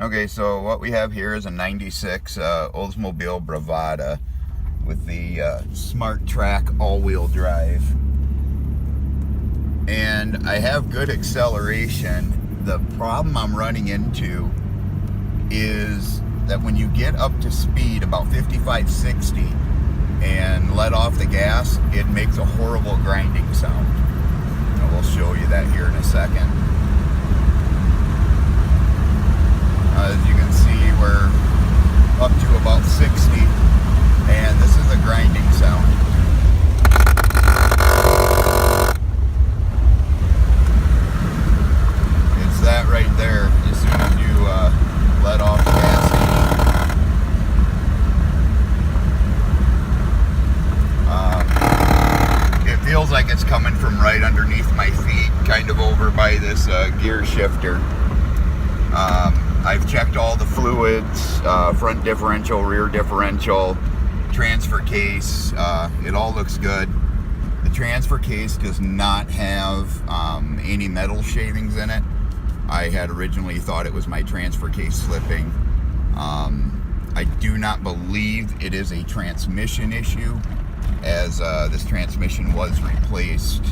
Okay, so what we have here is a 96 Oldsmobile Bravada with the Smart Track all-wheel drive. And I have good acceleration. The problem I'm running into is that when you get up to speed, about 55, 60, and let off the gas, it makes a horrible grinding sound. And we'll show you that here in a second. As you can see, we're up to about 60, and this is a grinding sound. It's that right there, as soon as you let off the gas. It feels like it's coming from right underneath my feet, kind of over by this gear shifter. I've checked all the fluids, front differential, rear differential, transfer case, it all looks good. The transfer case does not have any metal shavings in it. I had originally thought it was my transfer case slipping. I do not believe it is a transmission issue, as this transmission was replaced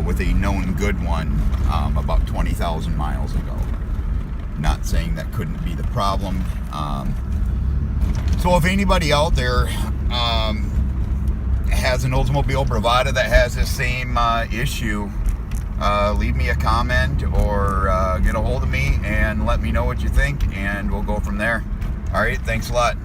with a known good one about 20,000 miles ago. Not saying that couldn't be the problem. So if anybody out there has an Oldsmobile Bravada that has this same issue, leave me a comment or get a hold of me and let me know what you think, and we'll go from there. All right, thanks a lot.